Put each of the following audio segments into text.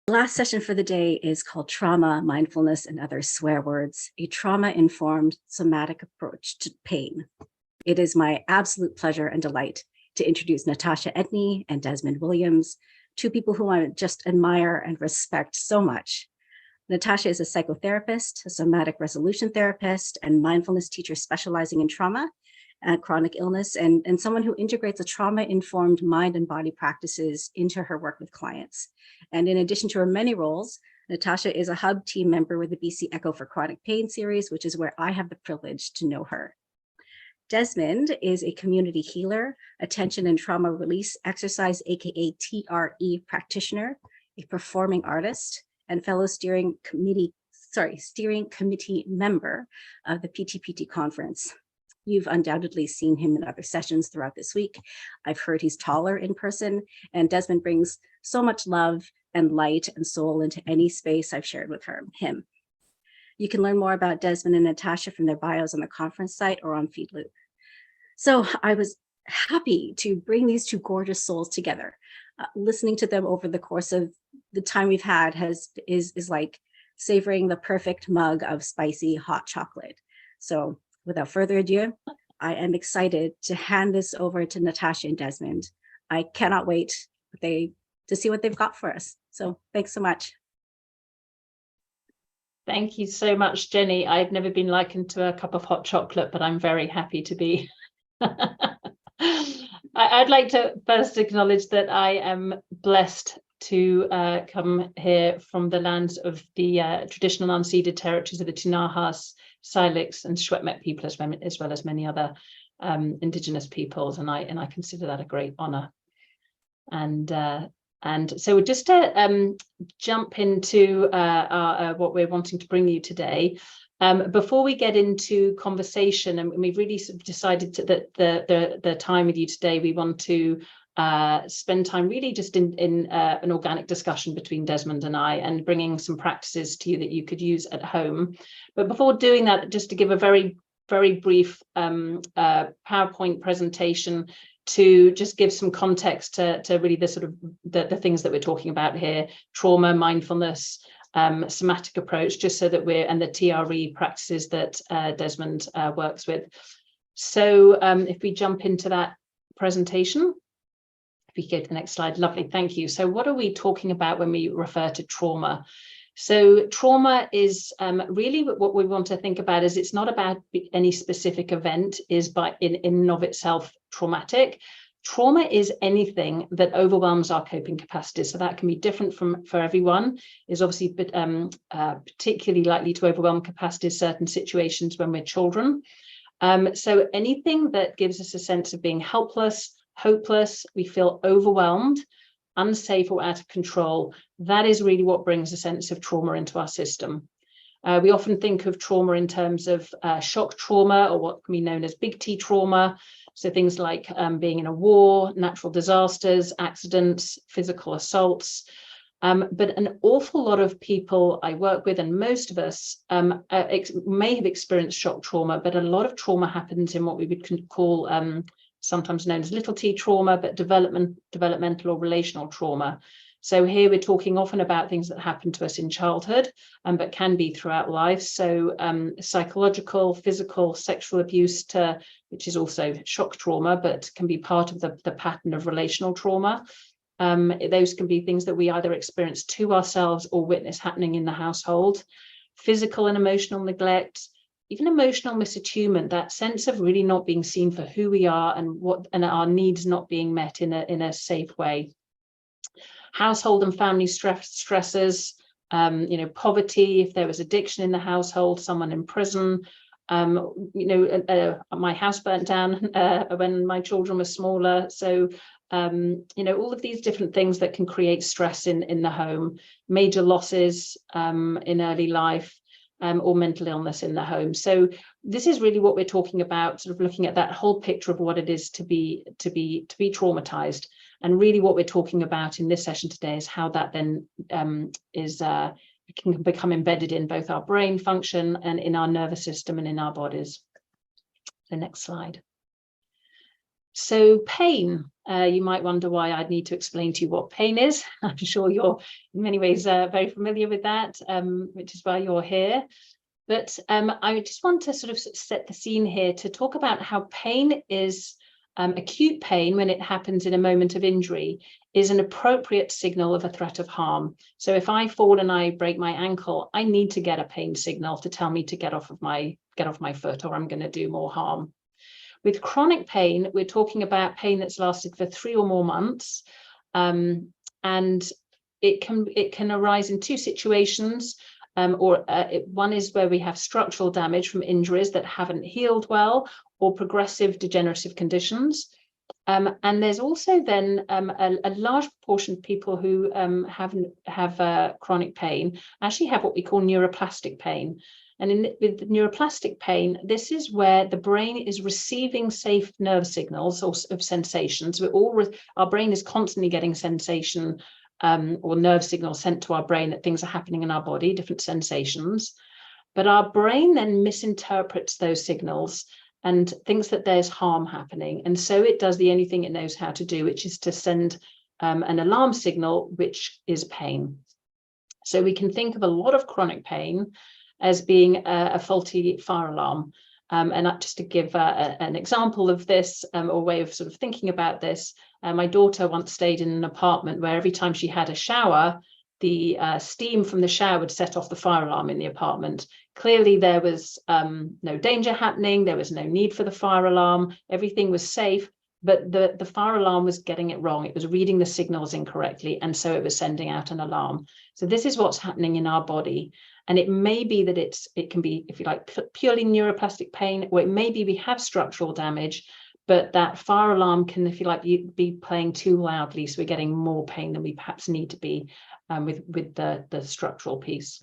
The last session for the day is called Trauma, Mindfulness, and Other Swear Words, a trauma-informed somatic approach to pain. It is my absolute pleasure and delight to introduce Natasha Edney and Desmond Williams, two people who I just admire and respect so much. Natasha is a psychotherapist, a somatic resolution therapist, and mindfulness teacher specializing in trauma and chronic illness, and someone who integrates a trauma-informed mind and body practices into her work with clients. And in addition to her many roles, Natasha is a hub team member with the BC Echo for Chronic Pain series, which is where I have the privilege to know her. Desmond is a community healer, attention and trauma release exercise, aka TRE practitioner, a performing artist, and fellow steering committee member of the PTPT conference. You've undoubtedly seen him in other sessions throughout this week. I've heard he's taller in person, and Desmond brings so much love and light and soul into any space I've shared with him. You can learn more about Desmond and Natasha from their bios on the conference site or on Feedloop. So I was happy to bring these two gorgeous souls together. Listening to them over the course of the time we've had is like savoring the perfect mug of spicy hot chocolate. So without further ado, I am excited to hand this over to Natasha and Desmond. I cannot wait to see what they've got for us. So thanks so much. Thank you so much, Jenny. I've never been likened to a cup of hot chocolate, but I'm very happy to be. I'd like to first acknowledge that I am blessed to come here from the lands of the traditional unceded territories of the Tinahas, Syilx and Secwepemc people, as well as many other Indigenous peoples, and I consider that a great honour. And so just to jump into what we're wanting to bring you today, before we get into conversation, and we've really sort of decided that the time with you today, we want to spend time really just in an organic discussion between Desmond and I, and bringing some practices to you that you could use at home. But before doing that, just to give a very, very brief PowerPoint presentation to just give some context to really the sort of the things that we're talking about here: trauma, mindfulness, somatic approach, just so that and the TRE practices that Desmond works with. So if we jump into that presentation. If we go to the next slide, lovely, thank you. So what are we talking about when we refer to trauma? So trauma is really what we want to think about is it's not about any specific event is in and of itself traumatic. Trauma is anything that overwhelms our coping capacity. So that can be different for everyone, is obviously particularly likely to overwhelm capacity in certain situations when we're children. So anything that gives us a sense of being helpless, hopeless, we feel overwhelmed, unsafe or out of control, that is really what brings a sense of trauma into our system. We often think of trauma in terms of shock trauma, or what can be known as big T trauma. So things like being in a war, natural disasters, accidents, physical assaults. But an awful lot of people I work with, and most of us may have experienced shock trauma, but a lot of trauma happens in what we would call sometimes known as little t trauma, but developmental or relational trauma. So here we're talking often about things that happen to us in childhood, but can be throughout life. So psychological, physical, sexual abuse, which is also shock trauma, but can be part of the pattern of relational trauma. Those can be things that we either experience to ourselves or witness happening in the household. Physical and emotional neglect, even emotional misattunement, that sense of really not being seen for who we are and our needs not being met in a safe way. Household and family stressors, poverty, if there was addiction in the household, someone in prison, my house burnt down when my children were smaller. So, all of these different things that can create stress in the home, major losses in early life, or mental illness in the home. So this is really what we're talking about, sort of looking at that whole picture of what it is to be traumatized. And really what we're talking about in this session today is how that then can become embedded in both our brain function and in our nervous system and in our bodies. The next slide. So pain, you might wonder why I'd need to explain to you what pain is. I'm sure you're in many ways very familiar with that, which is why you're here. But I just want to sort of set the scene here to talk about how pain is acute pain when it happens in a moment of injury is an appropriate signal of a threat of harm. So if I fall and I break my ankle, I need to get a pain signal to tell me to get off my foot, or I'm going to do more harm. With chronic pain, we're talking about pain that's lasted for 3 or more months, and it can arise in 2 situations. One is where we have structural damage from injuries that haven't healed well, or progressive degenerative conditions. And there's also then a large proportion of people who have chronic pain actually have what we call neuroplastic pain. And with neuroplastic pain, this is where the brain is receiving safe nerve signals of sensations. Our brain is constantly getting sensation or nerve signals sent to our brain that things are happening in our body, different sensations. But our brain then misinterprets those signals and thinks that there's harm happening. And so it does the only thing it knows how to do, which is to send an alarm signal, which is pain. So we can think of a lot of chronic pain as being a faulty fire alarm. And just to give an example of this, or way of sort of thinking about this, my daughter once stayed in an apartment where every time she had a shower, the steam from the shower would set off the fire alarm in the apartment. Clearly there was no danger happening, there was no need for the fire alarm, everything was safe, but the fire alarm was getting it wrong. It was reading the signals incorrectly, and so it was sending out an alarm. So this is what's happening in our body. And it may be that it can be, if you like, purely neuroplastic pain, or it may be we have structural damage, but that fire alarm can, if you like, be playing too loudly, so we're getting more pain than we perhaps need to be with the structural piece.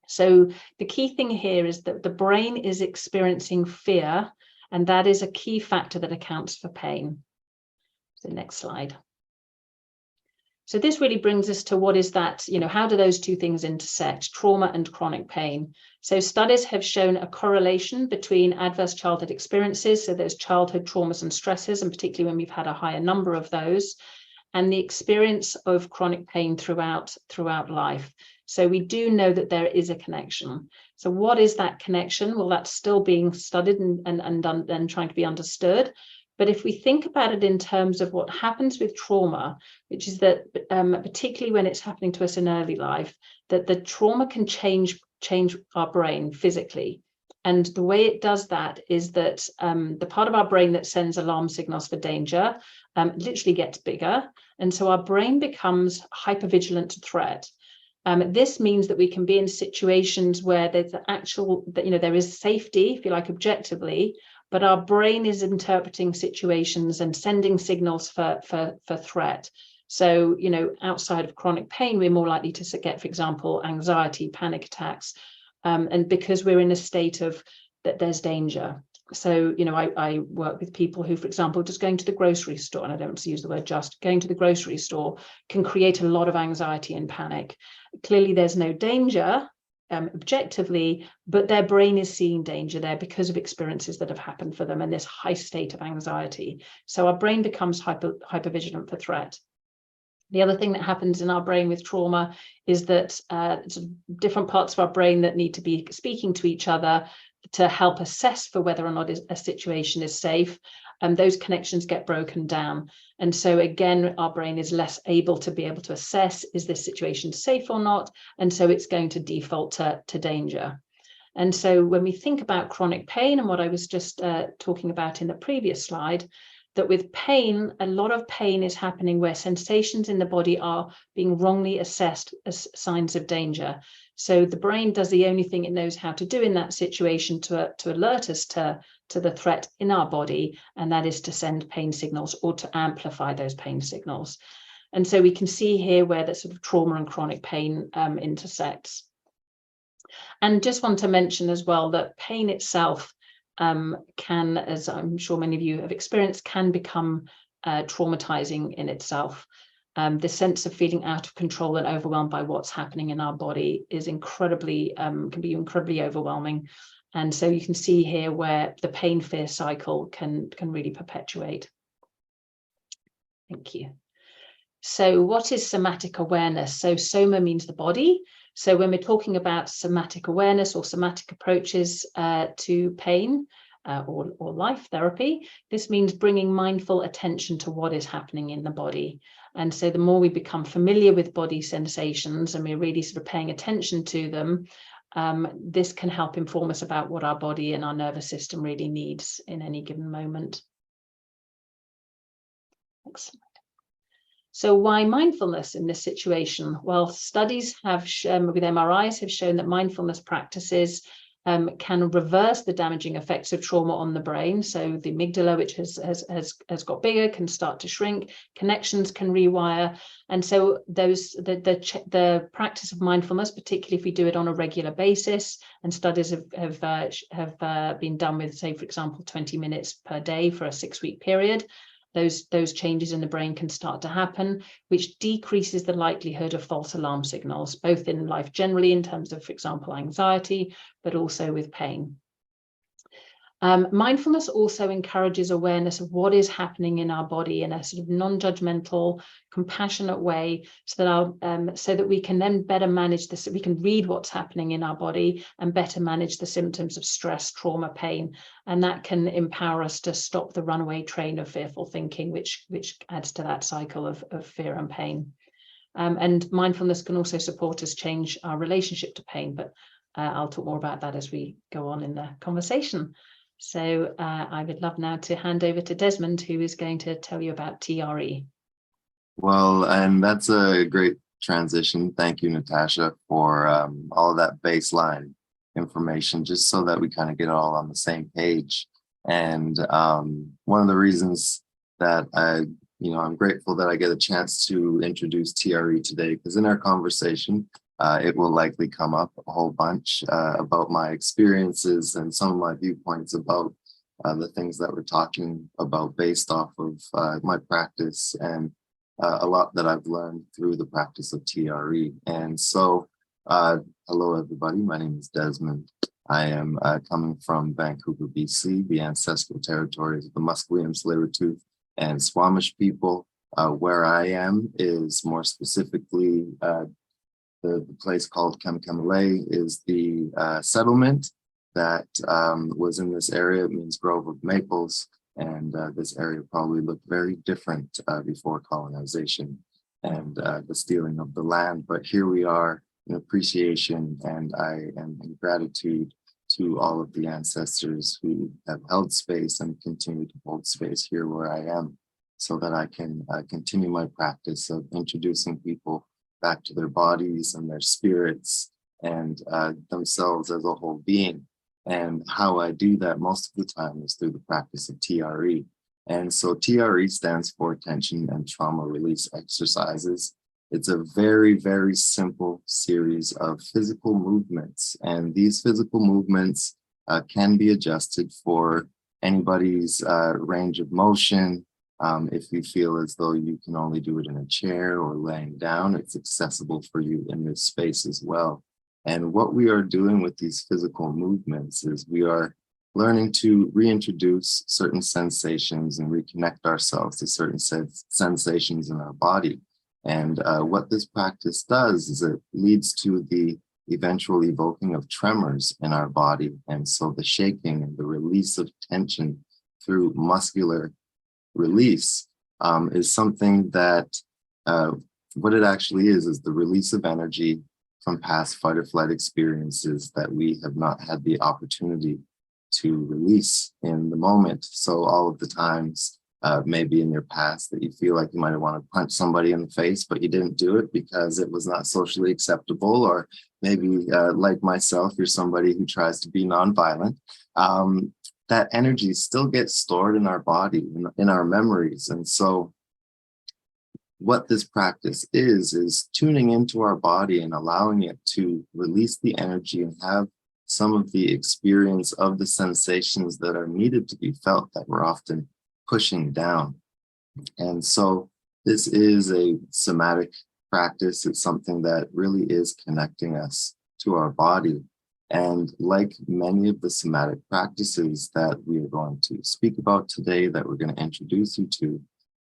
So the key thing here is that the brain is experiencing fear, and that is a key factor that accounts for pain. So next slide. So this really brings us to what is that, how do those 2 things intersect, trauma and chronic pain? So studies have shown a correlation between adverse childhood experiences, so those childhood traumas and stresses, and particularly when we've had a higher number of those, and the experience of chronic pain throughout life. So we do know that there is a connection. So what is that connection? Well, that's still being studied and trying to be understood. But if we think about it in terms of what happens with trauma, which is that particularly when it's happening to us in early life, that the trauma can change our brain physically. And the way it does that is that the part of our brain that sends alarm signals for danger literally gets bigger. And so our brain becomes hypervigilant to threat. This means that we can be in situations where there's there is safety, if you like, objectively, but our brain is interpreting situations and sending signals for threat. So, outside of chronic pain, we're more likely to get, for example, anxiety, panic attacks, and because we're in a state of that there's danger. So, I work with people who, for example, just going to the grocery store, and I don't want to use the word just, going to the grocery store can create a lot of anxiety and panic. Clearly, there's no danger objectively, but their brain is seeing danger there because of experiences that have happened for them and this high state of anxiety. So our brain becomes hypervigilant for threat. The other thing that happens in our brain with trauma is that different parts of our brain that need to be speaking to each other to help assess for whether or not a situation is safe, and those connections get broken down. And so again, our brain is less able to assess, is this situation safe or not? And so it's going to default to danger. And so when we think about chronic pain and what I was just talking about in the previous slide, that with pain, a lot of pain is happening where sensations in the body are being wrongly assessed as signs of danger. So the brain does the only thing it knows how to do in that situation to alert us to the threat in our body, and that is to send pain signals or to amplify those pain signals. And so we can see here where the sort of trauma and chronic pain intersects. And just want to mention as well that pain itself can, as I'm sure many of you have experienced, can become traumatizing in itself. The sense of feeling out of control and overwhelmed by what's happening in our body is can be incredibly overwhelming. And so you can see here where the pain-fear cycle can really perpetuate. Thank you. So what is somatic awareness? So soma means the body. So when we're talking about somatic awareness or somatic approaches to pain or life therapy, this means bringing mindful attention to what is happening in the body. And so the more we become familiar with body sensations and we're really sort of paying attention to them, this can help inform us about what our body and our nervous system really needs in any given moment. Excellent. So why mindfulness in this situation? Well, studies have with MRIs have shown that mindfulness practices can reverse the damaging effects of trauma on the brain. So the amygdala, which has got bigger, can start to shrink, connections can rewire. And so the practice of mindfulness, particularly if we do it on a regular basis, and studies have been done with, say, for example, 20 minutes per day for a 6-week period, those changes in the brain can start to happen, which decreases the likelihood of false alarm signals, both in life generally in terms of, for example, anxiety, but also with pain. Mindfulness also encourages awareness of what is happening in our body in a sort of non-judgmental, compassionate way, so that we can then better manage this. We can read what's happening in our body and better manage the symptoms of stress, trauma, pain, and that can empower us to stop the runaway train of fearful thinking, which adds to that cycle of fear and pain. And mindfulness can also support us change our relationship to pain, but I'll talk more about that as we go on in the conversation. So I would love now to hand over to Desmond, who is going to tell you about TRE. Well, and that's a great transition. Thank you, Natasha, for all of that baseline information, just so that we kind of get all on the same page. And one of the reasons that I'm grateful that I get a chance to introduce TRE today, because in our conversation, it will likely come up a whole bunch about my experiences and some of my viewpoints about the things that we're talking about based off of my practice and a lot that I've learned through the practice of TRE. And so, hello, everybody. My name is Desmond. I am coming from Vancouver, BC, the ancestral territories of the Musqueam, Tsleil-Waututh, and Squamish people. Where I am is more specifically the place called Kemkemale is the settlement that was in this area. It means Grove of Maples. And this area probably looked very different before colonization and the stealing of the land. But here we are in appreciation, and I am in gratitude to all of the ancestors who have held space and continue to hold space here where I am, so that I can continue my practice of introducing people back to their bodies and their spirits and themselves as a whole being. And how I do that most of the time is through the practice of TRE. And so TRE stands for Tension and Trauma Release Exercises. It's a very, very simple series of physical movements. And these physical movements can be adjusted for anybody's range of motion. If you feel as though you can only do it in a chair or laying down, it's accessible for you in this space as well. And what we are doing with these physical movements is we are learning to reintroduce certain sensations and reconnect ourselves to certain sensations in our body. And what this practice does is it leads to the eventual evoking of tremors in our body. And so the shaking and the release of tension through muscular release is something that what it actually is the release of energy from past fight or flight experiences that we have not had the opportunity to release in the moment. So all of the times maybe in your past that you feel like you might want to punch somebody in the face, but you didn't do it because it was not socially acceptable, or maybe like myself, you're somebody who tries to be nonviolent. That energy still gets stored in our body, in our memories. And so what this practice is tuning into our body and allowing it to release the energy and have some of the experience of the sensations that are needed to be felt that we're often pushing down. And so this is a somatic practice. It's something that really is connecting us to our body. And like many of the somatic practices that we are going to speak about today, that we're going to introduce you to,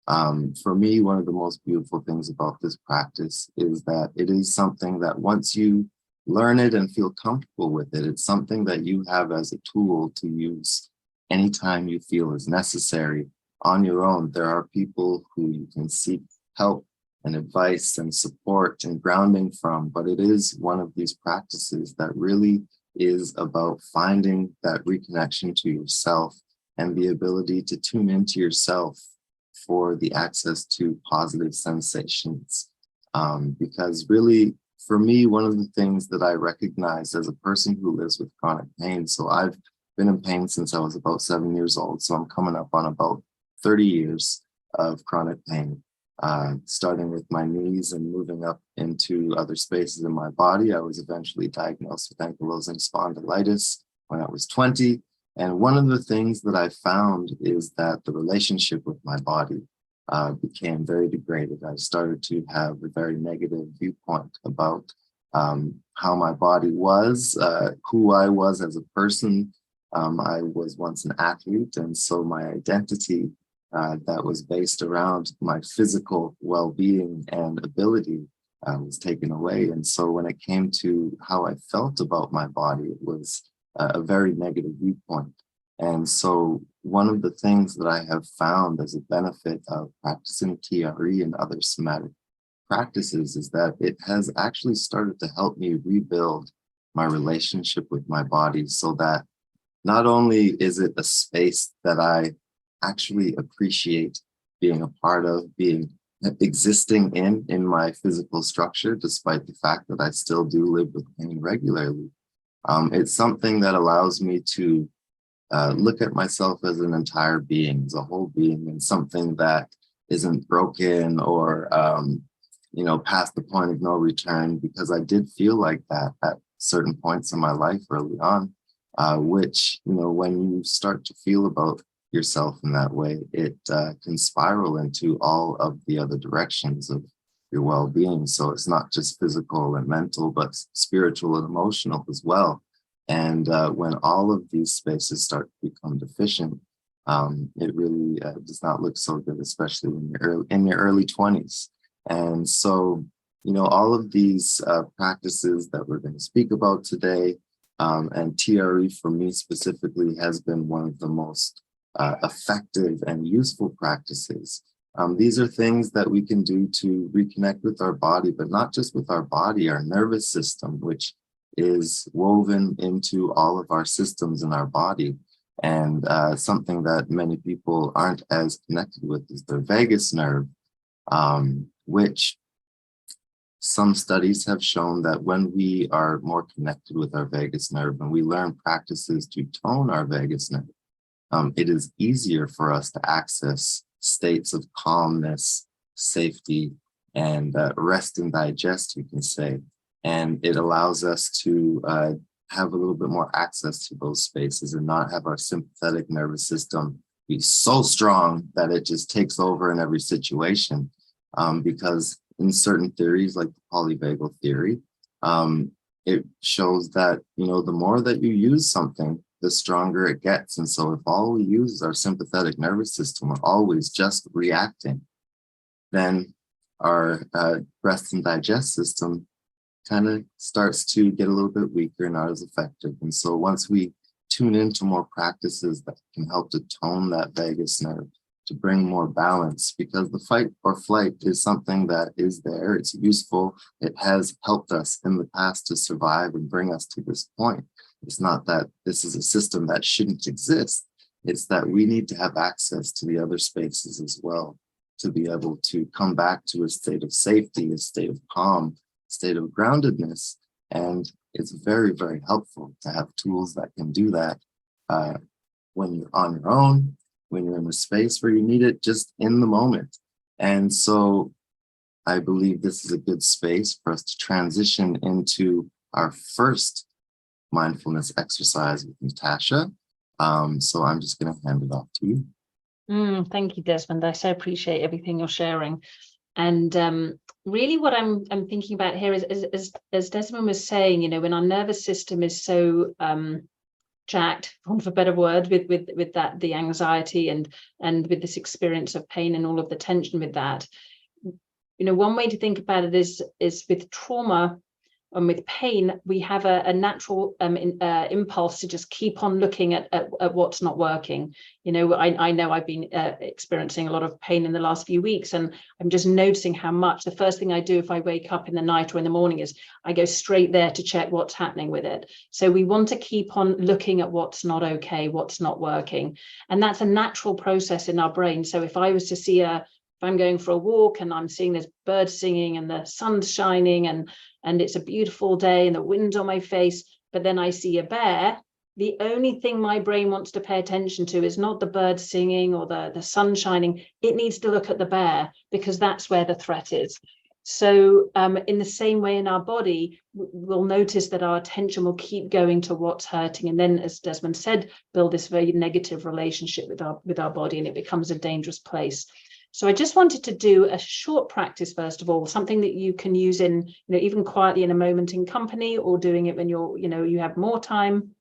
For me, one of the most beautiful things about this practice is that it is something that once you learn it and feel comfortable with it, it's something that you have as a tool to use anytime you feel is necessary on your own. There are people who you can seek help and advice and support and grounding from, but it is one of these practices that really is about finding that reconnection to yourself and the ability to tune into yourself for the access to positive sensations. Because really, for me, one of the things that I recognize as a person who lives with chronic pain, so I've been in pain since I was about 7 years old, so I'm coming up on about 30 years of chronic pain, starting with my knees and moving up into other spaces in my body. I was eventually diagnosed with ankylosing spondylitis when I was 20. And one of the things that I found is that the relationship with my body became very degraded. I started to have a very negative viewpoint about how my body was, who I was as a person. I was once an athlete, and so my identity that was based around my physical well-being and ability was taken away. And so when it came to how I felt about my body, it was a very negative viewpoint. And so one of the things that I have found as a benefit of practicing TRE and other somatic practices is that it has actually started to help me rebuild my relationship with my body, so that not only is it a space that I actually appreciate being a part of, existing in my physical structure, despite the fact that I still do live with pain regularly. It's something that allows me to look at myself as an entire being, as a whole being, and something that isn't broken or, past the point of no return, because I did feel like that at certain points in my life early on, which, when you start to feel about yourself in that way, it can spiral into all of the other directions of your well-being. So it's not just physical and mental, but spiritual and emotional as well. And when all of these spaces start to become deficient, it really does not look so good, especially when you're in your early 20s. And so, all of these practices that we're going to speak about today, and TRE for me specifically has been one of the most effective and useful practices. These are things that we can do to reconnect with our body, but not just with our body, our nervous system, which is woven into all of our systems in our body. And something that many people aren't as connected with is their vagus nerve, which some studies have shown that when we are more connected with our vagus nerve and we learn practices to tone our vagus nerve, it is easier for us to access states of calmness, safety, and rest and digest, you can say. And it allows us to have a little bit more access to those spaces and not have our sympathetic nervous system be so strong that it just takes over in every situation. Because in certain theories, like the polyvagal theory, it shows that, the more that you use something, the stronger it gets. And so if all we use is our sympathetic nervous system, we're always just reacting, then our rest and digest system kind of starts to get a little bit weaker, not as effective. And so once we tune into more practices that can help to tone that vagus nerve, to bring more balance, because the fight or flight is something that is there, it's useful, it has helped us in the past to survive and bring us to this point. It's not that this is a system that shouldn't exist, it's that we need to have access to the other spaces as well, to be able to come back to a state of safety, a state of calm, state of groundedness. And it's very, very helpful to have tools that can do that when you're on your own, when you're in a space where you need it, just in the moment. And so I believe this is a good space for us to transition into our first mindfulness exercise with Natasha. So I'm just going to hand it off to you. Thank you, Desmond. I so appreciate everything you're sharing. And really what I'm thinking about here is, as Desmond was saying, when our nervous system is so jacked, for want of a better word, with that, the anxiety and with this experience of pain and all of the tension with that. You know, one way to think about it is with trauma and with pain, we have a natural impulse to just keep on looking at what's not working. You know, I know I've been experiencing a lot of pain in the last few weeks, and I'm just noticing how much the first thing I do if I wake up in the night or in the morning is I go straight there to check what's happening with it. So we want to keep on looking at what's not okay, what's not working. And that's a natural process in our brain. So if I was to see if I'm going for a walk and I'm seeing this bird singing and the sun's shining and it's a beautiful day and the wind's on my face, but then I see a bear, the only thing my brain wants to pay attention to is not the bird singing or the sun shining. It needs to look at the bear because that's where the threat is. So in the same way in our body, we'll notice that our attention will keep going to what's hurting. And then, as Desmond said, build this very negative relationship with our body, and it becomes a dangerous place. So I just wanted to do a short practice, first of all, something that you can use in, you know, even quietly in a moment in company, or doing it when you're, you know, you have more time.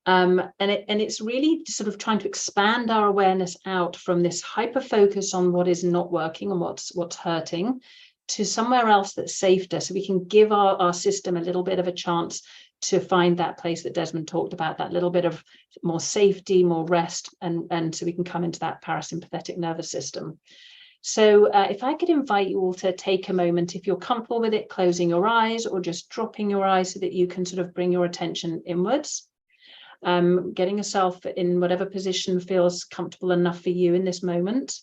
And it's really sort of trying to expand our awareness out from this hyper focus on what is not working and what's hurting to somewhere else that's safer, so we can give our system a little bit of a chance to find that place that Desmond talked about, that little bit of more safety, more rest, and so we can come into that parasympathetic nervous system. So if I could invite you all to take a moment, if you're comfortable with it, closing your eyes or just dropping your eyes so that you can sort of bring your attention inwards, getting yourself in whatever position feels comfortable enough for you in this moment.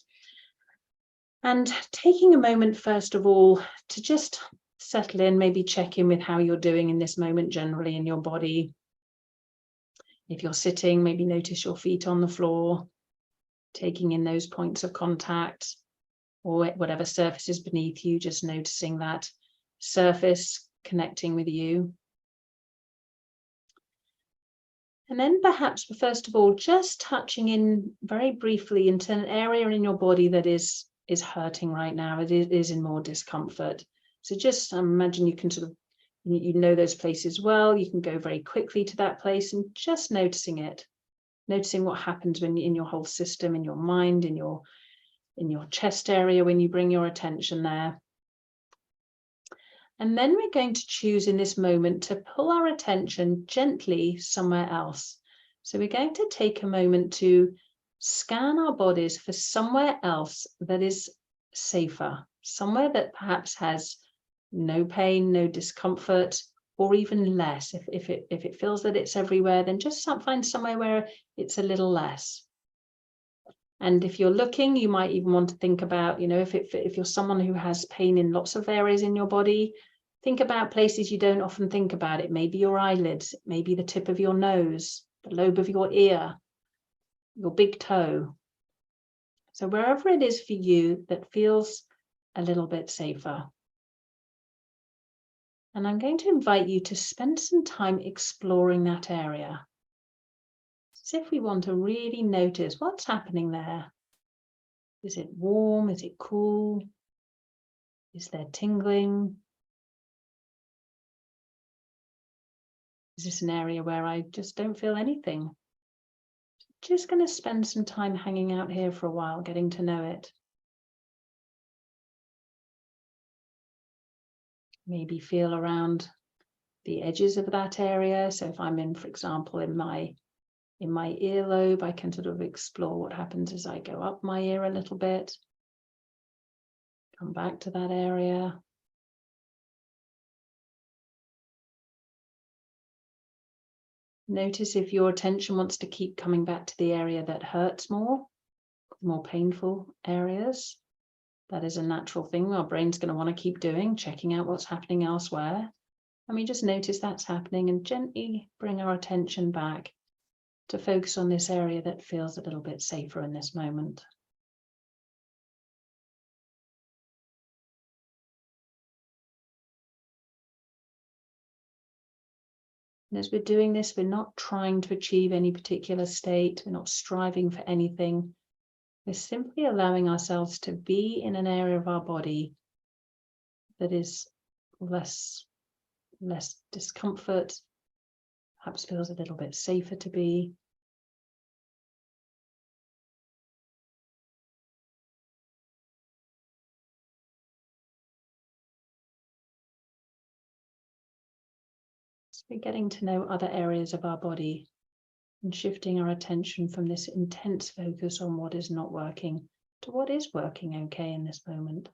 And taking a moment, first of all, to just settle in, maybe check in with how you're doing in this moment generally in your body. If you're sitting, maybe notice your feet on the floor, taking in those points of contact, or whatever surface is beneath you, just noticing that surface connecting with you. And then perhaps, first of all, just touching in very briefly into an area in your body that is hurting right now. It is in more discomfort. So just imagine you can sort of, you know those places well. You can go very quickly to that place and just noticing it, noticing what happens when in your whole system, in your mind, in your chest area when you bring your attention there. And then we're going to choose in this moment to pull our attention gently somewhere else. So we're going to take a moment to scan our bodies for somewhere else that is safer, somewhere that perhaps has no pain, no discomfort, or even less. If it feels that it's everywhere, then just find somewhere where it's a little less. And if you're looking, you might even want to think about, you know, if you're someone who has pain in lots of areas in your body, think about places you don't often think about. It may be your eyelids, it may be the tip of your nose, the lobe of your ear, your big toe. So wherever it is for you that feels a little bit safer. And I'm going to invite you to spend some time exploring that area. As if we want to really notice what's happening there. Is it warm? Is it cool? Is there tingling? Is this an area where I just don't feel anything? Just going to spend some time hanging out here for a while, getting to know it. Maybe feel around the edges of that area. So if I'm in, for example, in my earlobe, I can sort of explore what happens as I go up my ear a little bit. Come back to that area. Notice if your attention wants to keep coming back to the area that hurts more painful areas. That is a natural thing our brain's going to want to keep doing, checking out what's happening elsewhere. And we just notice that's happening and gently bring our attention back to focus on this area that feels a little bit safer in this moment. And as we're doing this, we're not trying to achieve any particular state. We're not striving for anything. We're simply allowing ourselves to be in an area of our body that is less discomfort, perhaps feels a little bit safer to be. So we're getting to know other areas of our body and shifting our attention from this intense focus on what is not working to what is working okay in this moment.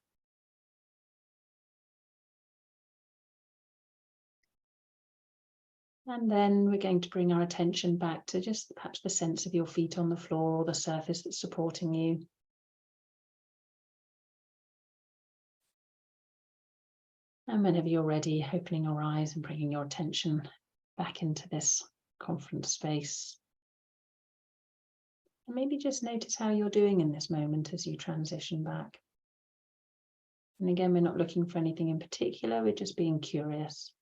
And then we're going to bring our attention back to just perhaps the sense of your feet on the floor or the surface that's supporting you. And whenever you're ready, opening your eyes and bringing your attention back into this conference space. And maybe just notice how you're doing in this moment as you transition back. And again, we're not looking for anything in particular, we're just being curious.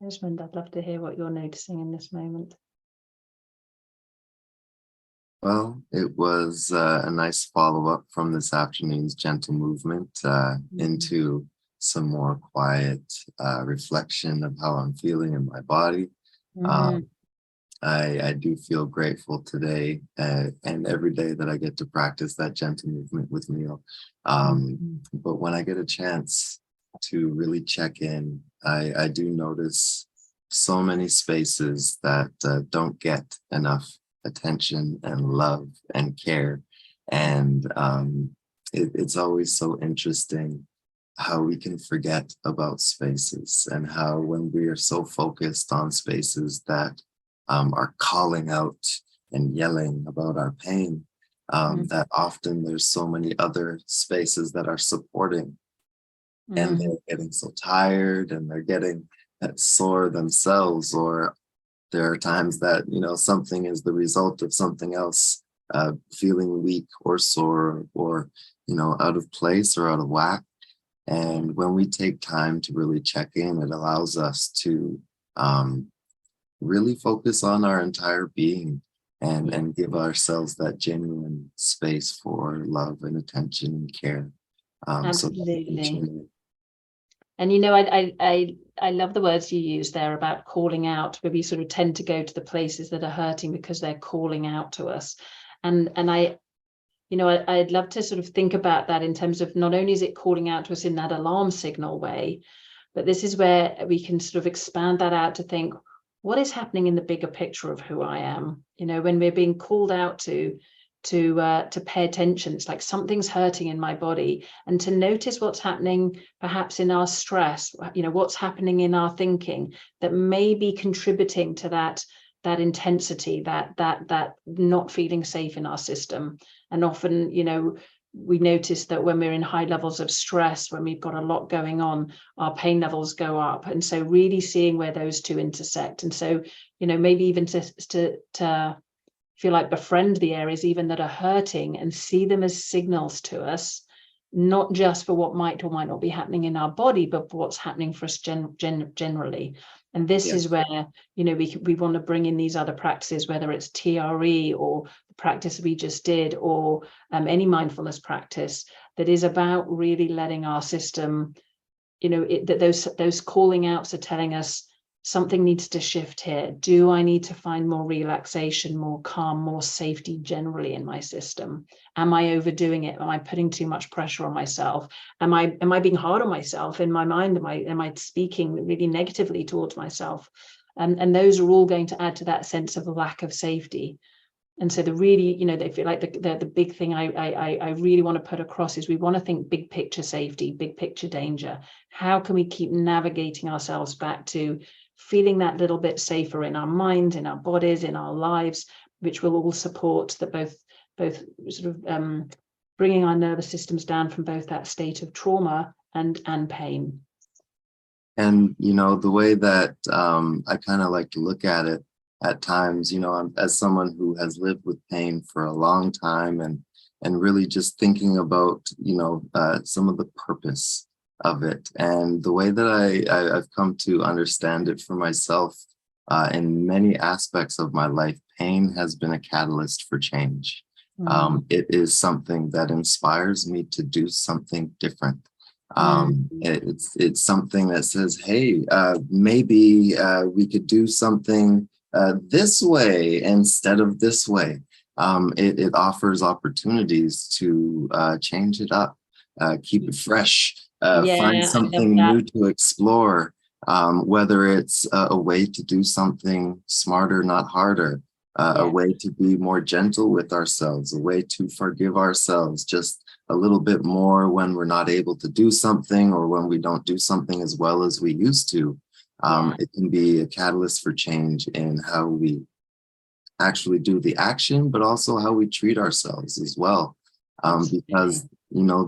Desmond, I'd love to hear what you're noticing in this moment. Well, it was a nice follow-up from this afternoon's gentle movement into some more quiet reflection of how I'm feeling in my body. I do feel grateful today and every day that I get to practice that gentle movement with Neil. But when I get a chance to really check in, I do notice so many spaces that don't get enough attention and love and care. And it's always so interesting how we can forget about spaces, and how when we are so focused on spaces that are calling out and yelling about our pain, that often there's so many other spaces that are supporting, and they're getting so tired and they're getting that sore themselves, or there are times that, something is the result of something else, feeling weak or sore or, out of place or out of whack. And when we take time to really check in, it allows us to really focus on our entire being and give ourselves that genuine space for love and attention and care. Absolutely. And I love the words you use there about calling out, where we sort of tend to go to the places that are hurting because they're calling out to us. And I'd love to sort of think about that in terms of not only is it calling out to us in that alarm signal way, but this is where we can sort of expand that out to think, what is happening in the bigger picture of who I am? When we're being called out to pay attention, it's like something's hurting in my body, and to notice what's happening perhaps in our stress, what's happening in our thinking that may be contributing to that intensity, that not feeling safe in our system. And often, we notice that when we're in high levels of stress, when we've got a lot going on, our pain levels go up. And so really seeing where those two intersect. And so, maybe even to feel like befriend the areas even that are hurting and see them as signals to us, not just for what might or might not be happening in our body, but for what's happening for us generally. And this is where, we want to bring in these other practices, whether it's TRE or the practice we just did, or any mindfulness practice that is about really letting our system, that those calling outs are telling us something needs to shift here. Do I need to find more relaxation, more calm, more safety generally in my system? Am I overdoing it? Am I putting too much pressure on myself? Am I being hard on myself in my mind? Am I speaking really negatively towards myself? And those are all going to add to that sense of lack of safety. And so they feel like the big thing I really want to put across is we want to think big picture safety, big picture danger. How can we keep navigating ourselves back to feeling that little bit safer in our mind, in our bodies, in our lives, which will all support that both sort of bringing our nervous systems down from both that state of trauma and pain. And, the way that I kind of like to look at it at times, as someone who has lived with pain for a long time and really just thinking about, some of the purpose of it. And the way that I've come to understand it for myself In many aspects of my life, pain has been a catalyst for change. It is something that inspires me to do something different. It's something that says, hey, maybe we could do something this way instead of this way. It offers opportunities to change it up, keep it fresh, find I love something that. new to explore, whether it's a way to do something smarter, not harder, a way to be more gentle with ourselves, a way to forgive ourselves just a little bit more when we're not able to do something or when we don't do something as well as we used to. It can be a catalyst for change in how we actually do the action, but also how we treat ourselves as well. Because,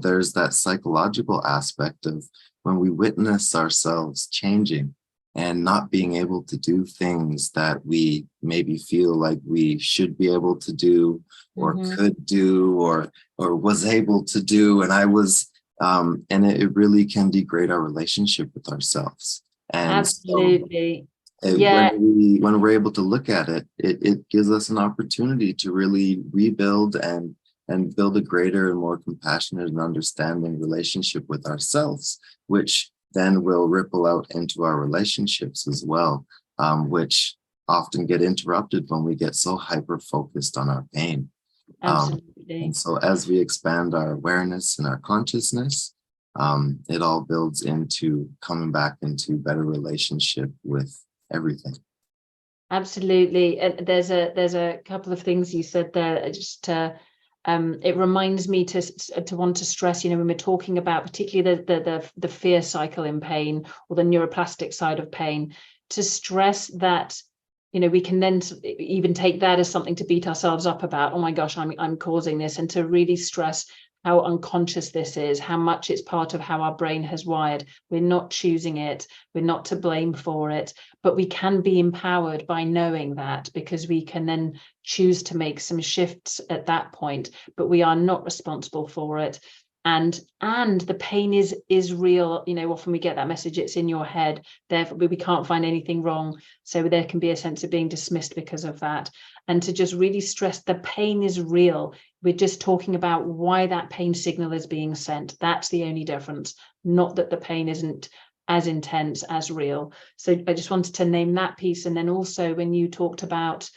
there's that psychological aspect of when we witness ourselves changing and not being able to do things that we maybe feel like we should be able to do or could do or was able to do. And I was, and it really can degrade our relationship with ourselves. And Absolutely. when we're able to look at it, it gives us an opportunity to really rebuild and build a greater and more compassionate and understanding relationship with ourselves, which then will ripple out into our relationships as well, which often get interrupted when we get so hyper-focused on our pain. Absolutely. And so as we expand our awareness and our consciousness, it all builds into coming back into better relationship with everything. Absolutely. And there's a couple of things you said there, just it reminds me to want to stress, when we're talking about particularly the fear cycle in pain or the neuroplastic side of pain, to stress that, we can then even take that as something to beat ourselves up about. Oh my gosh, I'm causing this, and to really stress how unconscious this is, how much it's part of how our brain has wired. We're not choosing it. We're not to blame for it, but we can be empowered by knowing that, because we can then choose to make some shifts at that point, but we are not responsible for it. And the pain is real. Often we get that message, it's in your head, therefore we can't find anything wrong. So there can be a sense of being dismissed because of that. And to just really stress the pain is real. We're just talking about why that pain signal is being sent. That's the only difference, not that the pain isn't as intense, as real. So I just wanted to name that piece. And then also when you talked about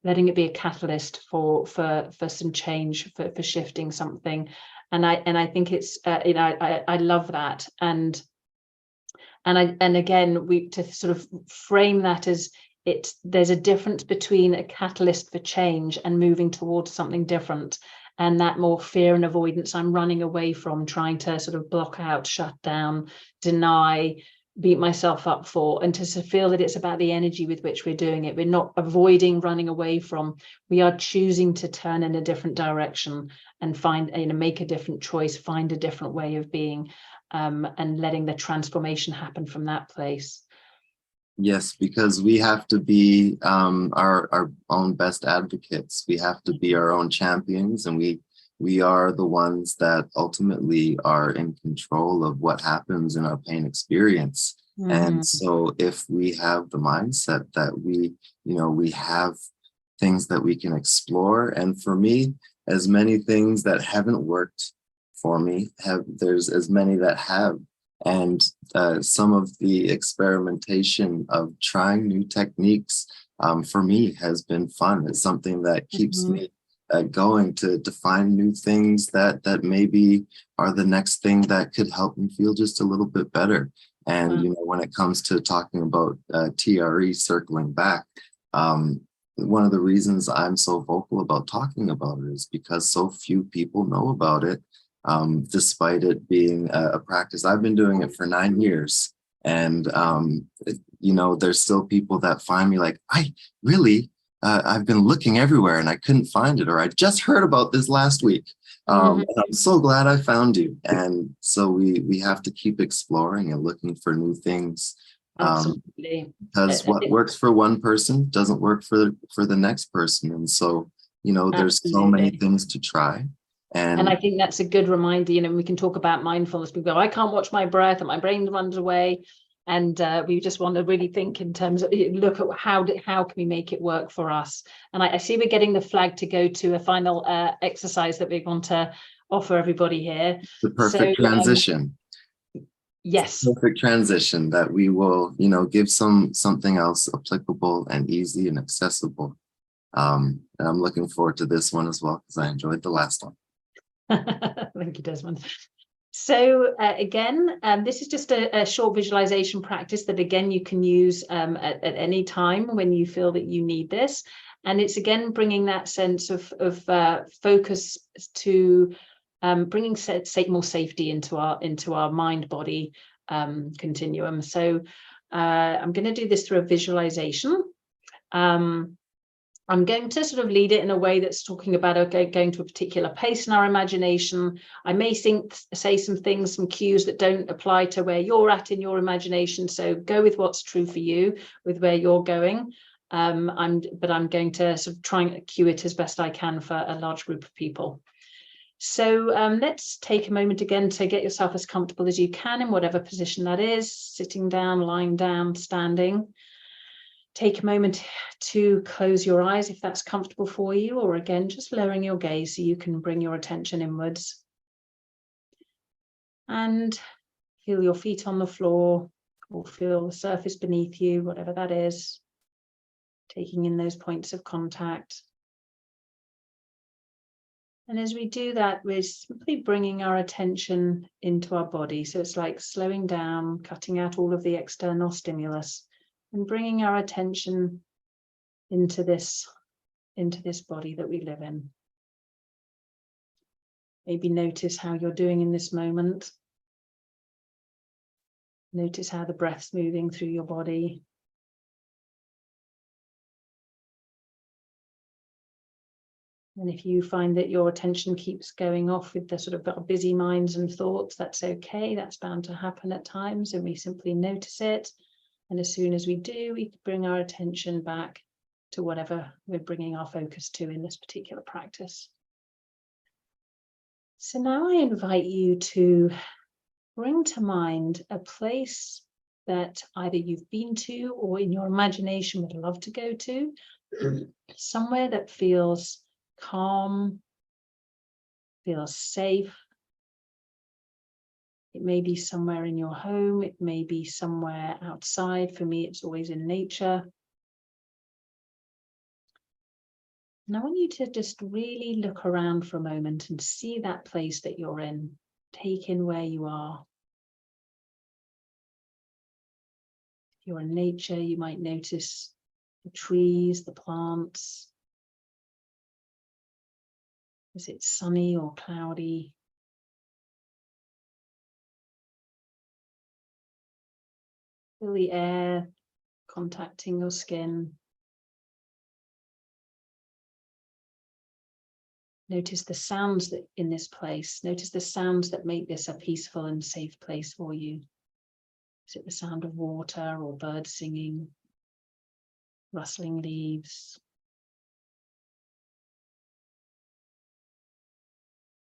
letting it be a catalyst for some change, for shifting something, and I think it's I love that, and again, we to sort of frame that as there's a difference between a catalyst for change and moving towards something different, and that more fear and avoidance I'm running away from, trying to sort of block out, shut down, deny, beat myself up for, and to feel that it's about the energy with which we're doing it. We're not avoiding, running away from, we are choosing to turn in a different direction and find, make a different choice, find a different way of being, and letting the transformation happen from that place. Yes, because we have to be our own best advocates. We have to be our own champions, and we are the ones that ultimately are in control of what happens in our pain experience. And so if we have the mindset that we have things that we can explore, and for me, as many things that haven't worked for me, there's as many that have. And some of the experimentation of trying new techniques for me has been fun. It's something that keeps me going to find new things that maybe are the next thing that could help me feel just a little bit better. And when it comes to talking about TRE, circling back, one of the reasons I'm so vocal about talking about it is because so few people know about it. Despite it being a practice, I've been doing it for 9 years, and there's still people that find me like, I've been looking everywhere and I couldn't find it, or I just heard about this last week. And I'm so glad I found you. And so we have to keep exploring and looking for new things. Absolutely. Because what works for one person doesn't work for the next person, and so there's so many things to try. And I think that's a good reminder. We can talk about mindfulness. People go, I can't watch my breath and my brain runs away. And we just want to really think in terms of, look at how can we make it work for us. And I see we're getting the flag to go to a final exercise that we want to offer everybody here. The perfect transition. Yes. Perfect transition that we will, give something else applicable and easy and accessible. And I'm looking forward to this one as well, because I enjoyed the last one. Thank you, Desmond. So again, this is just a short visualization practice that, again, you can use at any time when you feel that you need this. And it's, again, bringing that sense of focus to bringing more safety into our mind-body continuum. So I'm going to do this through a visualization. I'm going to sort of lead it in a way that's talking about going to a particular pace in our imagination. I may say some things, some cues that don't apply to where you're at in your imagination. So go with what's true for you, with where you're going. But I'm going to sort of try and cue it as best I can for a large group of people. So let's take a moment again to get yourself as comfortable as you can in whatever position that is, sitting down, lying down, standing. Take a moment to close your eyes if that's comfortable for you, or again, just lowering your gaze so you can bring your attention inwards. And feel your feet on the floor, or feel the surface beneath you, whatever that is. Taking in those points of contact. And as we do that, we're simply bringing our attention into our body. So it's like slowing down, cutting out all of the external stimulus, and bringing our attention into this body that we live in. Maybe notice how you're doing in this moment. Notice how the breath's moving through your body. And if you find that your attention keeps going off with the sort of busy minds and thoughts, that's okay. That's bound to happen at times, and we simply notice it. And as soon as we do, we bring our attention back to whatever we're bringing our focus to in this particular practice. So now I invite you to bring to mind a place that either you've been to or in your imagination would love to go to, somewhere that feels calm, feels safe. It may be somewhere in your home, it may be somewhere outside. For me, it's always in nature. And I want you to just really look around for a moment and see that place that you're in. Take in where you are. If you're in nature, you might notice the trees, the plants. Is it sunny or cloudy? Feel the air contacting your skin. Notice the sounds that in this place. Notice the sounds that make this a peaceful and safe place for you. Is it the sound of water or birds singing, rustling leaves?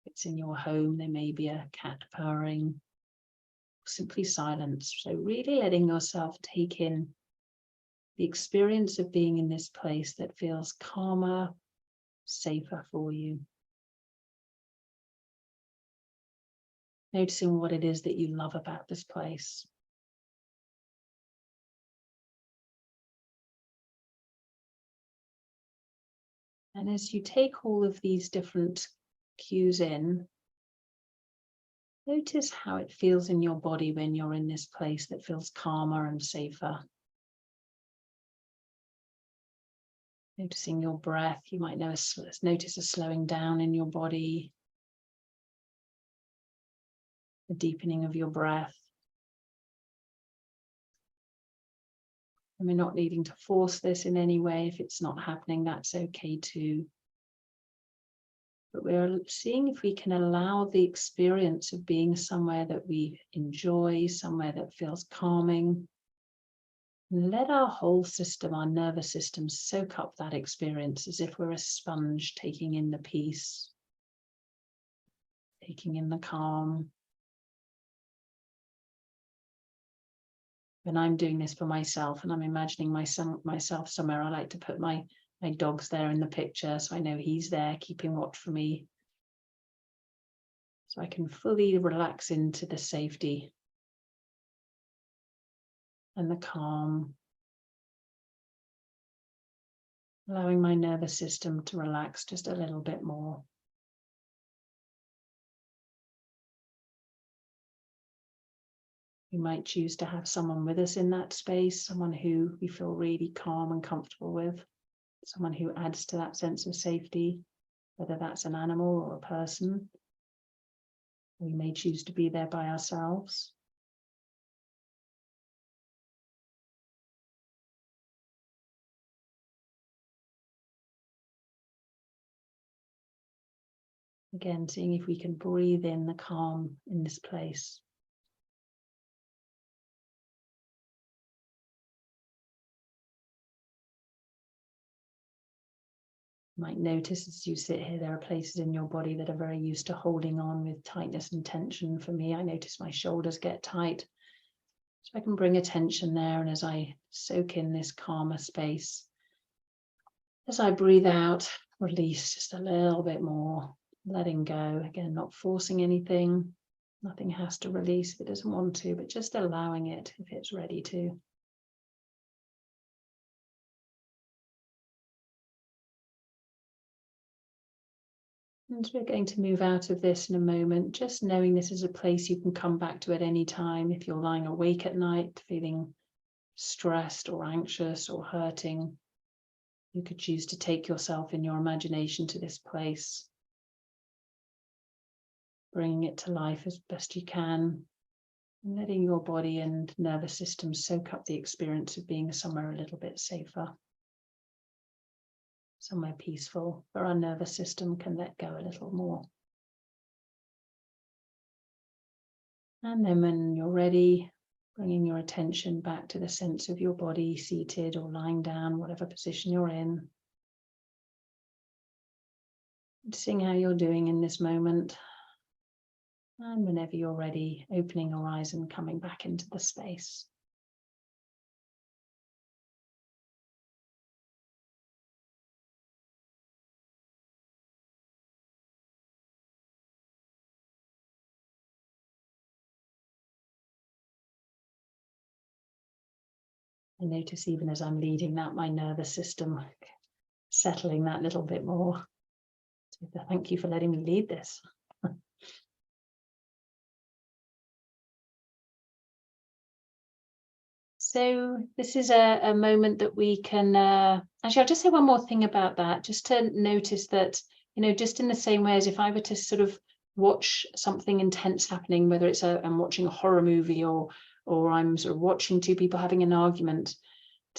If it's in your home, there may be a cat purring. Simply silence. So really letting yourself take in the experience of being in this place that feels calmer, safer for you. Noticing what it is that you love about this place. And as you take all of these different cues in, notice how it feels in your body when you're in this place that feels calmer and safer. Noticing your breath, you might notice a slowing down in your body, the deepening of your breath. And we're not needing to force this in any way. If it's not happening, that's okay too. But we're seeing if we can allow the experience of being somewhere that we enjoy, somewhere that feels calming. And let our whole system, our nervous system, soak up that experience as if we're a sponge taking in the peace, taking in the calm. when I'm doing this for myself and I'm imagining myself somewhere, I like to put my dog's there in the picture, so I know he's there keeping watch for me, so I can fully relax into the safety and the calm, allowing my nervous system to relax just a little bit more. We might choose to have someone with us in that space, someone who we feel really calm and comfortable with, someone who adds to that sense of safety, whether that's an animal or a person. We may choose to be there by ourselves. Again, seeing if we can breathe in the calm in this place. You might notice as you sit here, there are places in your body that are very used to holding on with tightness and tension. For me, I notice my shoulders get tight. So I can bring attention there, and as I soak in this calmer space, as I breathe out, release just a little bit more, letting go. Again, not forcing anything. Nothing has to release if it doesn't want to, but just allowing it if it's ready to. And we're going to move out of this in a moment, just knowing this is a place you can come back to at any time. If you're lying awake at night, feeling stressed or anxious or hurting, you could choose to take yourself in your imagination to this place, bringing it to life as best you can, and letting your body and nervous system soak up the experience of being somewhere a little bit safer, somewhere peaceful, where our nervous system can let go a little more. And then when you're ready, bringing your attention back to the sense of your body, seated or lying down, whatever position you're in. Seeing how you're doing in this moment. And whenever you're ready, opening your eyes and coming back into the space. I notice even as I'm leading that, my nervous system settling that little bit more. So thank you for letting me lead this. So this is a moment that we can, actually, I'll just say one more thing about that, just to notice that, just in the same way as if I were to sort of watch something intense happening, whether it's I'm watching a horror movie or I'm sort of watching two people having an argument,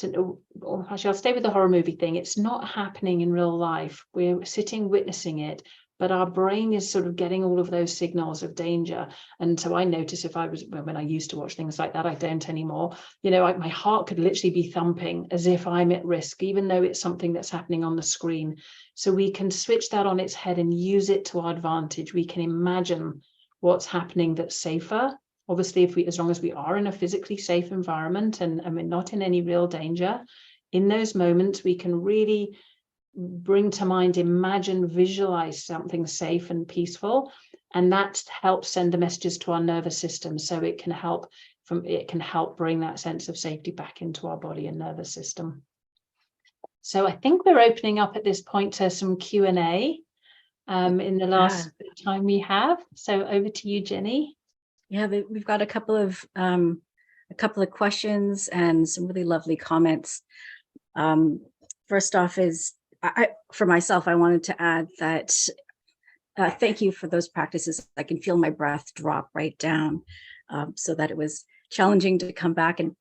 or actually I'll stay with the horror movie thing. It's not happening in real life. We're sitting witnessing it, but our brain is sort of getting all of those signals of danger. And so I notice when I used to watch things like that, I don't anymore. My heart could literally be thumping as if I'm at risk, even though it's something that's happening on the screen. So we can switch that on its head and use it to our advantage. We can imagine what's happening that's safer. Obviously, as long as we are in a physically safe environment and we're not in any real danger, in those moments, we can really bring to mind, imagine, visualize something safe and peaceful. And that helps send the messages to our nervous system. So it can help bring that sense of safety back into our body and nervous system. So I think we're opening up at this point to some Q&A in the last time we have. So over to you, Jenny. Yeah, we've got a couple of questions and some really lovely comments. First off is, for myself, I wanted to add that thank you for those practices. I can feel my breath drop right down, so that it was challenging to come back and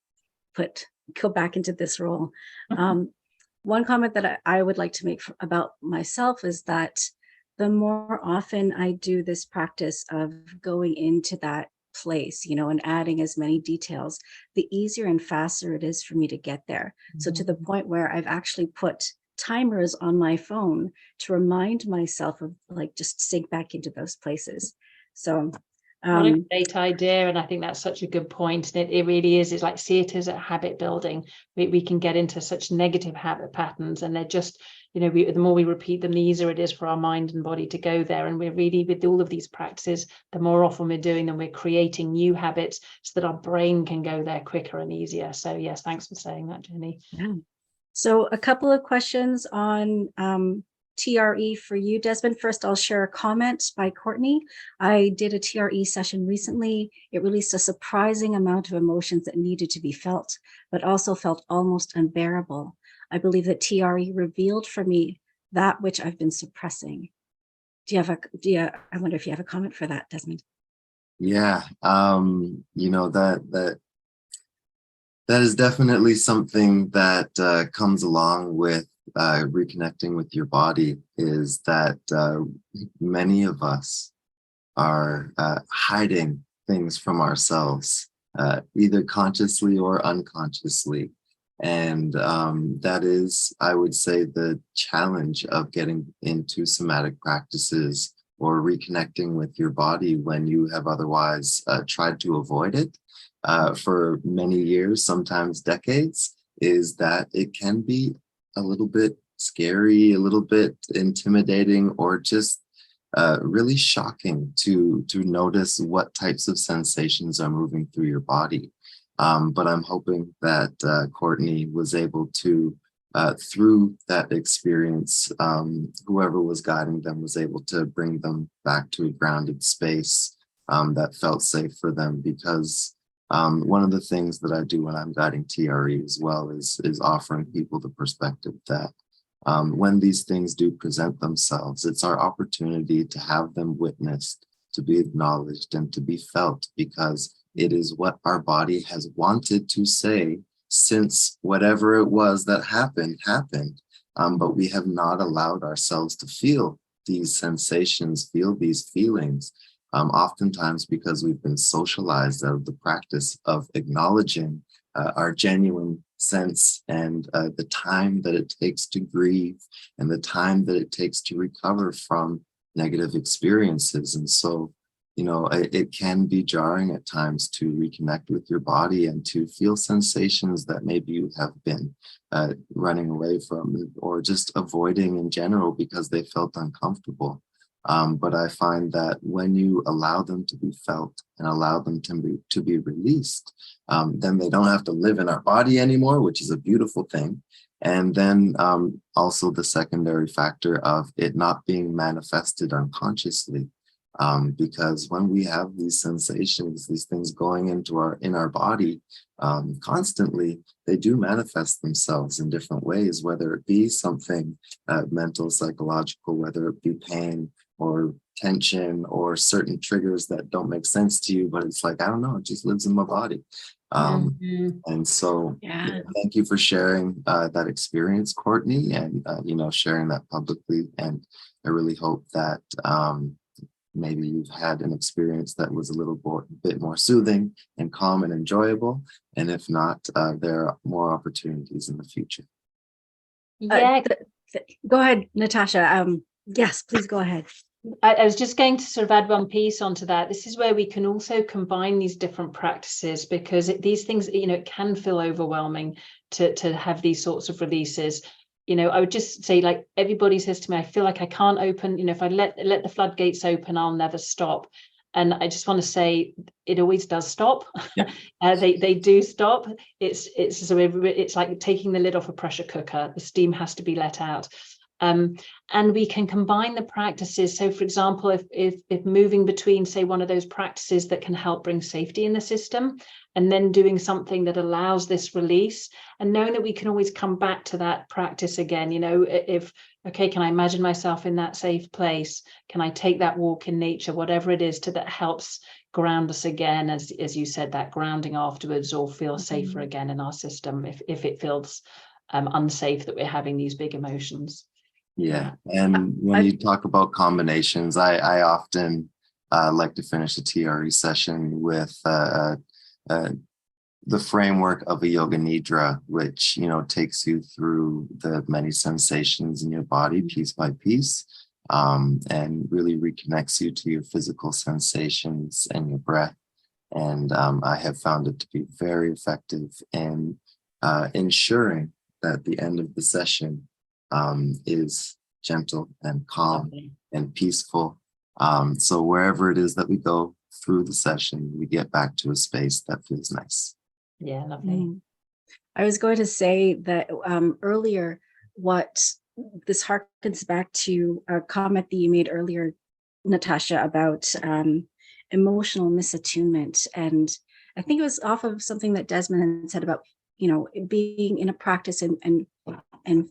go back into this role. One comment that I would like to make about myself is that the more often I do this practice of going into that place, and adding as many details, the easier and faster it is for me to get there. Mm-hmm. So to the point where I've actually put timers on my phone to remind myself of just sink back into those places. So What a great idea. And I think that's such a good point. And it really is. It's like, see it as a habit building. We can get into such negative habit patterns, and they're just, the more we repeat them, the easier it is for our mind and body to go there. And we're really, with all of these practices, the more often we're doing them, we're creating new habits so that our brain can go there quicker and easier. So yes, thanks for saying that, Jenny. Yeah. So a couple of questions on TRE for you, Desmond. First, I'll share a comment by Courtney. I did a TRE session recently. It released a surprising amount of emotions that needed to be felt, but also felt almost unbearable. I believe that TRE revealed for me that which I've been suppressing. I wonder if you have a comment for that, Desmond? Yeah, that is definitely something that comes along with reconnecting with your body, is that many of us are hiding things from ourselves, either consciously or unconsciously. And that is, I would say, the challenge of getting into somatic practices or reconnecting with your body when you have otherwise tried to avoid it for many years, sometimes decades, is that it can be a little bit scary, a little bit intimidating, or just really shocking to notice what types of sensations are moving through your body. But I'm hoping that Courtney was able to, through that experience, whoever was guiding them was able to bring them back to a grounded space that felt safe for them. Because one of the things that I do when I'm guiding TRE as well is offering people the perspective that when these things do present themselves, it's our opportunity to have them witnessed, to be acknowledged, and to be felt, because it is what our body has wanted to say since whatever it was that happened. But we have not allowed ourselves to feel these sensations, feel these feelings, oftentimes because we've been socialized out of the practice of acknowledging our genuine sense and the time that it takes to grieve and the time that it takes to recover from negative experiences. And so, it can be jarring at times to reconnect with your body and to feel sensations that maybe you have been running away from or just avoiding in general because they felt uncomfortable. But I find that when you allow them to be felt and allow them to be released, then they don't have to live in our body anymore, which is a beautiful thing. And then also the secondary factor of it not being manifested unconsciously. Because when we have these sensations, these things going in our body constantly, they do manifest themselves in different ways, whether it be something mental, psychological, whether it be pain or tension or certain triggers that don't make sense to you, but it's like, I don't know, it just lives in my body. And so thank you for sharing that experience, Courtney, and sharing that publicly. And I really hope that maybe you've had an experience that was a little bit more soothing and calm and enjoyable. And if not, there are more opportunities in the future. Yeah. Go ahead, Natasha. Yes, please go ahead. I was just going to sort of add one piece onto that. This is where we can also combine these different practices, because these things, it can feel overwhelming to have these sorts of releases. I would just say, like everybody says to me, I feel like I can't open, if I let the floodgates open, I'll never stop. And I just want to say, it always does stop. Yeah. They do stop. It's like taking the lid off a pressure cooker. The steam has to be let out. And we can combine the practices. So, for example, if moving between, say, one of those practices that can help bring safety in the system, and then doing something that allows this release, and knowing that we can always come back to that practice again. Can I imagine myself in that safe place? Can I take that walk in nature? Whatever it is that helps ground us again, as you said, that grounding afterwards, or feel safer again in our system if it feels unsafe that we're having these big emotions. Yeah. And when you talk about combinations, I often like to finish a TRE session with the framework of a yoga nidra, which, takes you through the many sensations in your body piece by piece. and really reconnects you to your physical sensations and your breath. And I have found it to be very effective in ensuring that the end of the session is gentle and calm and peaceful. So wherever it is that we go through the session, we get back to a space that feels nice. Yeah, lovely. I was going to say that earlier, what this harkens back to a comment that you made earlier, Natasha, about emotional misattunement. And I think it was off of something that Desmond had said about, being in a practice and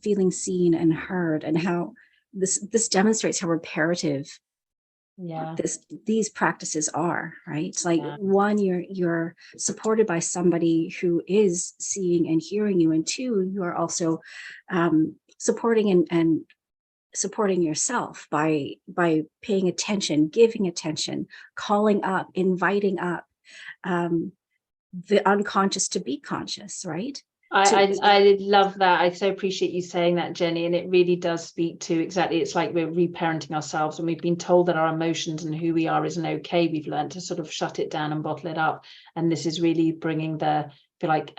feeling seen and heard, and how this demonstrates how reparative these practices are, right? It's like, one, you're supported by somebody who is seeing and hearing you, and two, you are also supporting and supporting yourself by paying attention, giving attention, calling up, inviting up the unconscious to be conscious, right? I love that. I so appreciate you saying that, Jenny. And it really does speak to exactly, it's like we're reparenting ourselves. When we've been told that our emotions and who we are isn't okay, we've learned to sort of shut it down and bottle it up. And this is really bringing the, I feel like,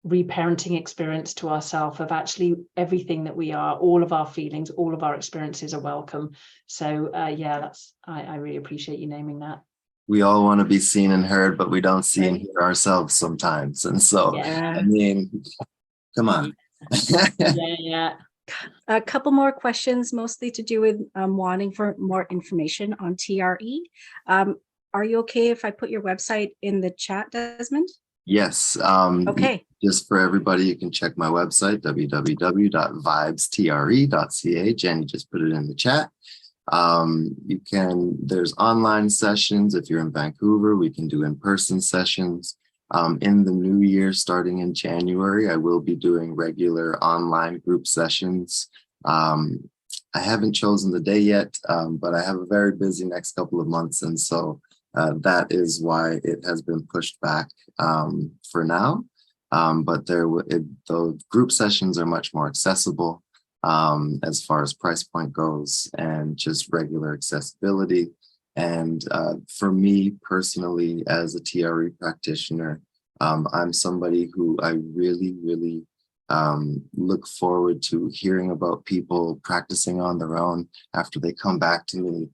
reparenting experience to ourselves of actually everything that we are, all of our feelings, all of our experiences are welcome. So I really appreciate you naming that. We all want to be seen and heard, but we don't see and hear ourselves sometimes. And so, I mean, come on. A couple more questions, mostly to do with wanting for more information on TRE. Are you okay if I put your website in the chat, Desmond? Yes. Okay. Just for everybody, you can check my website, www.vibestre.ca. Jenny just put it in the chat. There's online sessions. If you're in Vancouver, we can do in-person sessions. In the new year, starting in January, I will be doing regular online group sessions. I haven't chosen the day yet, but I have a very busy next couple of months. And so that is why it has been pushed back for now. But the group sessions are much more accessible. As far as price point goes, and just regular accessibility. And for me personally, as a TRE practitioner, I'm somebody who I really, really look forward to hearing about people practicing on their own after they come back to me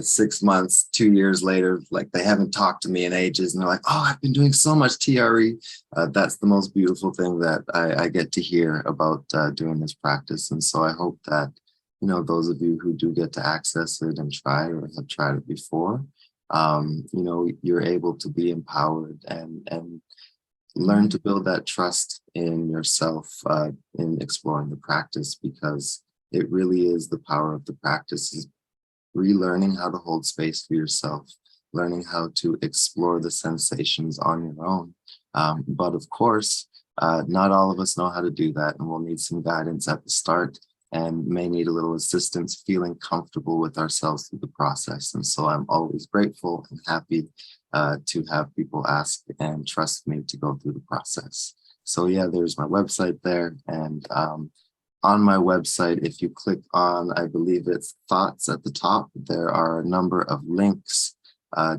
6 months, 2 years later, like they haven't talked to me in ages, and they're like, oh, I've been doing so much TRE. That's the most beautiful thing that I get to hear about doing this practice. And so I hope that, those of you who do get to access it and try or have tried it before, you're able to be empowered and learn to build that trust in yourself in exploring the practice, because it really is the power of the practice, is relearning how to hold space for yourself, learning how to explore the sensations on your own. But of course, not all of us know how to do that, and we'll need some guidance at the start and may need a little assistance feeling comfortable with ourselves through the process. And so I'm always grateful and happy to have people ask and trust me to go through the process. So there's my website there. And on my website, if you click on, I believe it's thoughts at the top, there are a number of links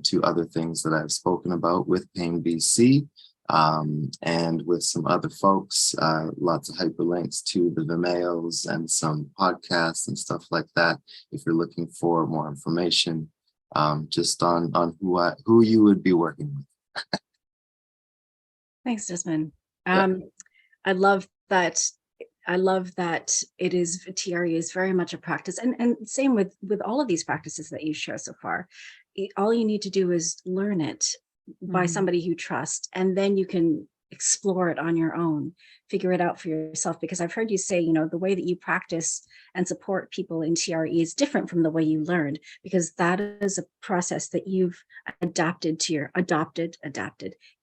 to other things that I've spoken about with Pain BC and with some other folks, lots of hyperlinks to the Vimeos and some podcasts and stuff like that. If you're looking for more information, just on who you would be working with. Thanks, Desmond. I love that. I love that TRE is very much a practice, and same with all of these practices that you share so far. All you need to do is learn it by somebody you trust, and then you can explore it on your own, figure it out for yourself. Because I've heard you say, the way that you practice and support people in TRE is different from the way you learned, because that is a process that you've adapted to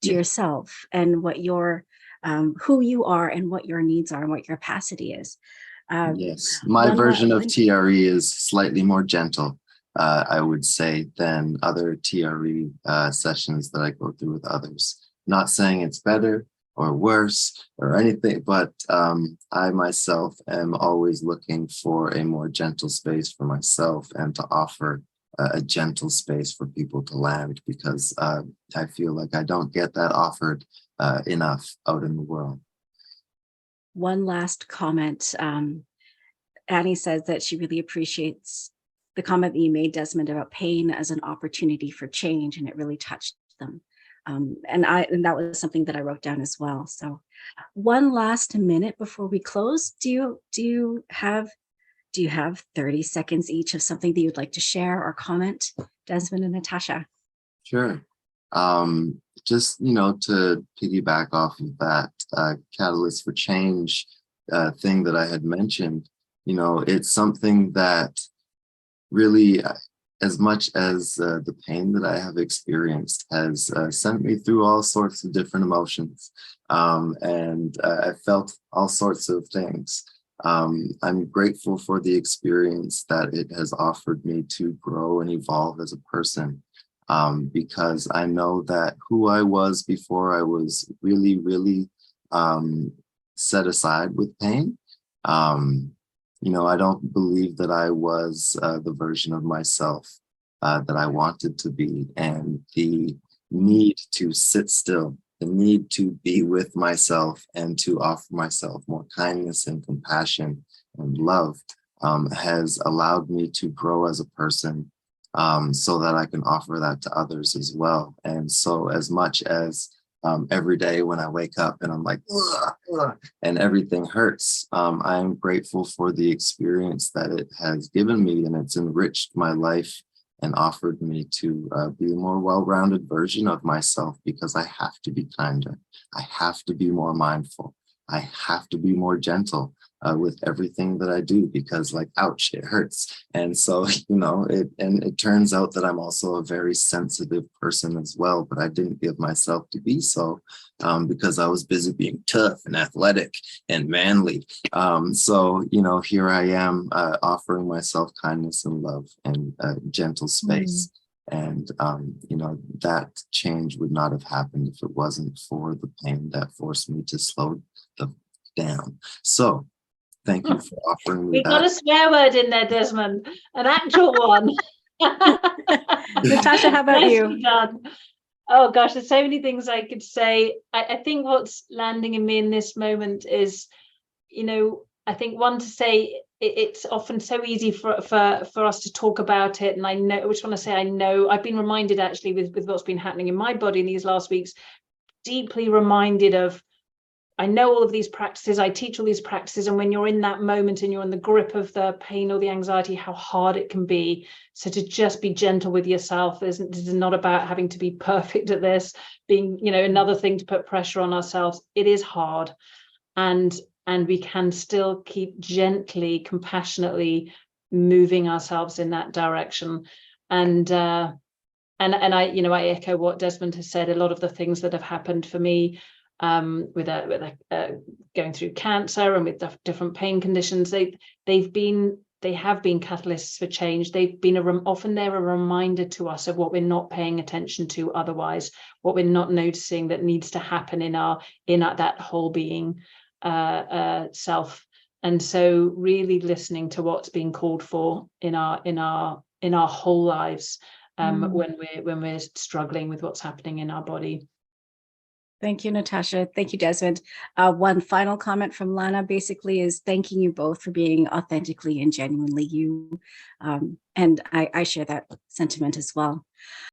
yourself and what your who you are and what your needs are and what your capacity is. Yes, my version of TRE is slightly more gentle, I would say, than other TRE sessions that I go through with others. Not saying it's better or worse or anything, but I myself am always looking for a more gentle space for myself and to offer a gentle space for people to land, because I feel like I don't get that offered enough out in the world. One last comment. Annie says that she really appreciates the comment that you made, Desmond, about pain as an opportunity for change, and it really touched them. And that was something that I wrote down as well. So one last minute before we close, do you have 30 seconds each of something that you'd like to share or comment, Desmond and Natasha? Sure. Just, to piggyback off of that catalyst for change thing that I had mentioned, it's something that really, as much as the pain that I have experienced has sent me through all sorts of different emotions. And I felt all sorts of things. I'm grateful for the experience that it has offered me to grow and evolve as a person, because I know that who I was before I was really, really set aside with pain. I don't believe that I was the version of myself that I wanted to be, and the need to sit still, the need to be with myself and to offer myself more kindness and compassion and love has allowed me to grow as a person, so that I can offer that to others as well. And so as much as every day when I wake up and I'm like, ugh, ugh, and everything hurts, I'm grateful for the experience that it has given me, and it's enriched my life and offered me to be a more well-rounded version of myself, because I have to be kinder. I have to be more mindful. I have to be more gentle with everything that I do, because ouch, it hurts. And so, it turns out that I'm also a very sensitive person as well, but I didn't give myself to be so because I was busy being tough and athletic and manly. So, here I am offering myself kindness and love and gentle space. And, that change would not have happened if it wasn't for the pain that forced me to slow down. So thank you for offering me We that. got a swear word in there, Desmond, an actual one. Natasha, how about you? Done. Oh gosh, there's so many things I could say. I think what's landing in me in this moment is, I think one to say it's often so easy for us to talk about it. And I just want to say, I've been reminded actually with what's been happening in my body in these last weeks, deeply reminded of, I know all of these practices, I teach all these practices, and when you're in that moment and you're in the grip of the pain or the anxiety, how hard it can be. So to just be gentle with yourself, this is not about having to be perfect at this, being, another thing to put pressure on ourselves. It is hard. And we can still keep gently, compassionately moving ourselves in that direction. And I echo what Desmond has said. A lot of the things that have happened for me, with going through cancer and with different pain conditions, they have been catalysts for change. They've been often they're a reminder to us of what we're not paying attention to otherwise, what we're not noticing that needs to happen in that whole being self. And so really listening to what's being called for in our whole lives, when we're struggling with what's happening in our body. Thank you, Natasha. Thank you, Desmond. One final comment from Lana basically is thanking you both for being authentically and genuinely you. And I share that sentiment as well.